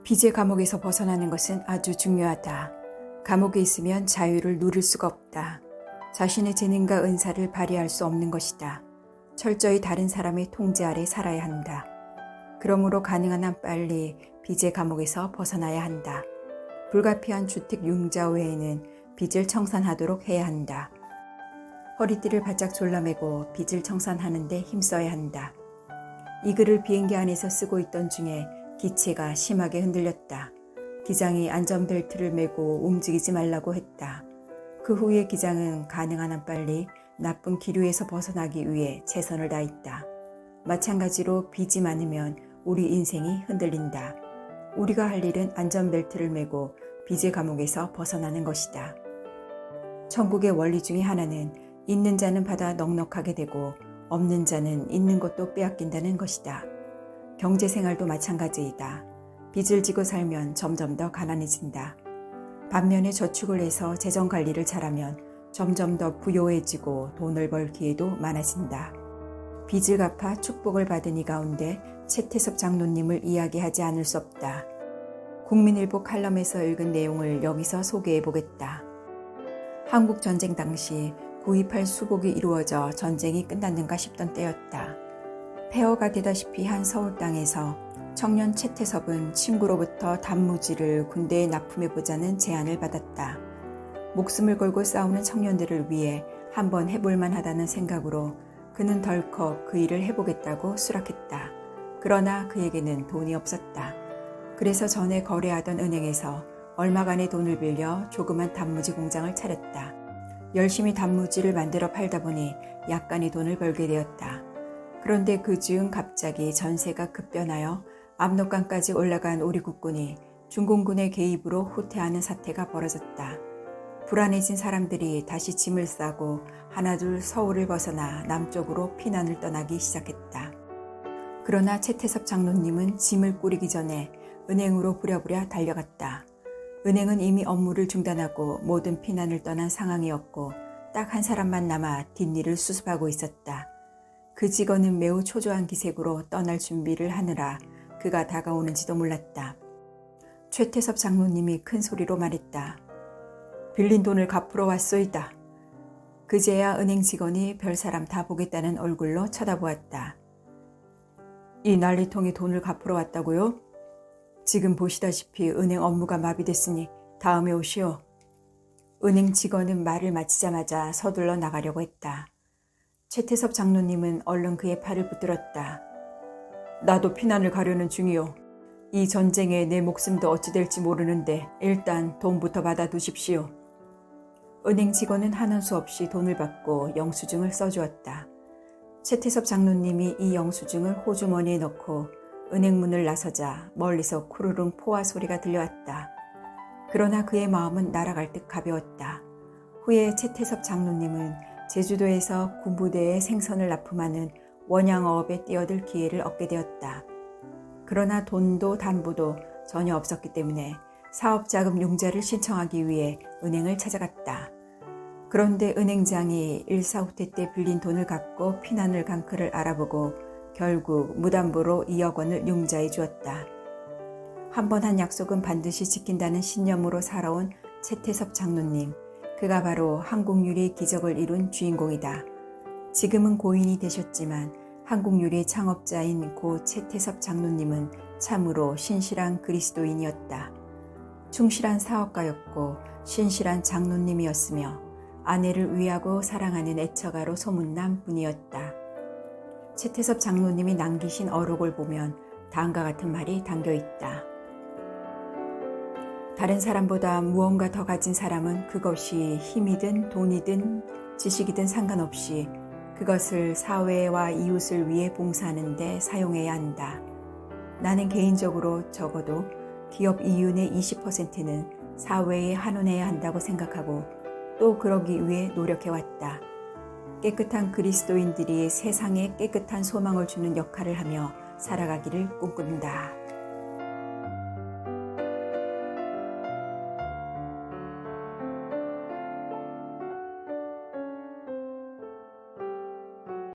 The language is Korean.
빚의 감옥에서 벗어나는 것은 아주 중요하다. 감옥에 있으면 자유를 누릴 수가 없다. 자신의 재능과 은사를 발휘할 수 없는 것이다. 철저히 다른 사람의 통제 아래 살아야 한다. 그러므로 가능한 한 빨리 빚의 감옥에서 벗어나야 한다. 불가피한 주택 융자 외에는 빚을 청산하도록 해야 한다. 허리띠를 바짝 졸라매고 빚을 청산하는 데 힘써야 한다. 이 글을 비행기 안에서 쓰고 있던 중에 기체가 심하게 흔들렸다. 기장이 안전벨트를 매고 움직이지 말라고 했다. 그 후에 기장은 가능한 한 빨리 나쁜 기류에서 벗어나기 위해 최선을 다했다. 마찬가지로 빚이 많으면 우리 인생이 흔들린다. 우리가 할 일은 안전벨트를 매고 빚의 감옥에서 벗어나는 것이다. 천국의 원리 중에 하나는 있는 자는 받아 넉넉하게 되고 없는 자는 있는 것도 빼앗긴다는 것이다. 경제생활도 마찬가지이다. 빚을 지고 살면 점점 더 가난해진다. 반면에 저축을 해서 재정관리를 잘하면 점점 더 부요해지고 돈을 벌 기회도 많아진다. 빚을 갚아 축복을 받은 이 가운데 최태섭 장로님을 이야기하지 않을 수 없다. 국민일보 칼럼에서 읽은 내용을 여기서 소개해보겠다. 한국전쟁 당시 9.28 수복이 이루어져 전쟁이 끝났는가 싶던 때였다. 폐허가 되다시피 한 서울 땅에서 청년 최태섭은 친구로부터 단무지를 군대에 납품해보자는 제안을 받았다. 목숨을 걸고 싸우는 청년들을 위해 한번 해볼만 하다는 생각으로 그는 덜컥 그 일을 해보겠다고 수락했다. 그러나 그에게는 돈이 없었다. 그래서 전에 거래하던 은행에서 얼마간의 돈을 빌려 조그만 단무지 공장을 차렸다. 열심히 단무지를 만들어 팔다 보니 약간의 돈을 벌게 되었다. 그런데 그중 갑자기 전세가 급변하여 압록강까지 올라간 우리 국군이 중공군의 개입으로 후퇴하는 사태가 벌어졌다. 불안해진 사람들이 다시 짐을 싸고 하나둘 서울을 벗어나 남쪽으로 피난을 떠나기 시작했다. 그러나 최태섭 장로님은 짐을 꾸리기 전에 은행으로 부랴부랴 달려갔다. 은행은 이미 업무를 중단하고 모든 피난을 떠난 상황이었고 딱 한 사람만 남아 뒷일을 수습하고 있었다. 그 직원은 매우 초조한 기색으로 떠날 준비를 하느라 그가 다가오는지도 몰랐다. 최태섭 장로님이 큰 소리로 말했다. 빌린 돈을 갚으러 왔소이다. 그제야 은행 직원이 별사람 다 보겠다는 얼굴로 쳐다보았다. 이 난리통에 돈을 갚으러 왔다고요? 지금 보시다시피 은행 업무가 마비됐으니 다음에 오시오. 은행 직원은 말을 마치자마자 서둘러 나가려고 했다. 최태섭 장로님은 얼른 그의 팔을 붙들었다. 나도 피난을 가려는 중이오. 이 전쟁에 내 목숨도 어찌 될지 모르는데 일단 돈부터 받아두십시오. 은행 직원은 한원 수 없이 돈을 받고 영수증을 써주었다. 최태섭 장로님이 이 영수증을 호주머니에 넣고 은행 문을 나서자 멀리서 쿠르릉 포화 소리가 들려왔다. 그러나 그의 마음은 날아갈 듯 가벼웠다. 후에 최태섭 장로님은 제주도에서 군부대에 생선을 납품하는 원양어업에 뛰어들 기회를 얻게 되었다. 그러나 돈도 담보도 전혀 없었기 때문에 사업자금 융자를 신청하기 위해 은행을 찾아갔다. 그런데 은행장이 일사후퇴 때 빌린 돈을 갖고 피난을 간 그를 알아보고 결국 무담보로 2억 원을 융자해 주었다. 한 번 한 약속은 반드시 지킨다는 신념으로 살아온 최태섭 장로님. 그가 바로 한국유리의 기적을 이룬 주인공이다. 지금은 고인이 되셨지만 한국유리의 창업자인 고 최태섭 장로님은 참으로 신실한 그리스도인이었다. 충실한 사업가였고 신실한 장로님이었으며 아내를 위하고 사랑하는 애처가로 소문난 분이었다. 최태섭 장로님이 남기신 어록을 보면 다음과 같은 말이 담겨있다. 다른 사람보다 무언가 더 가진 사람은 그것이 힘이든 돈이든 지식이든 상관없이 그것을 사회와 이웃을 위해 봉사하는 데 사용해야 한다. 나는 개인적으로 적어도 기업 이윤의 20%는 사회에 환원해야 한다고 생각하고 또 그러기 위해 노력해왔다. 깨끗한 그리스도인들이 세상에 깨끗한 소망을 주는 역할을 하며 살아가기를 꿈꾼다.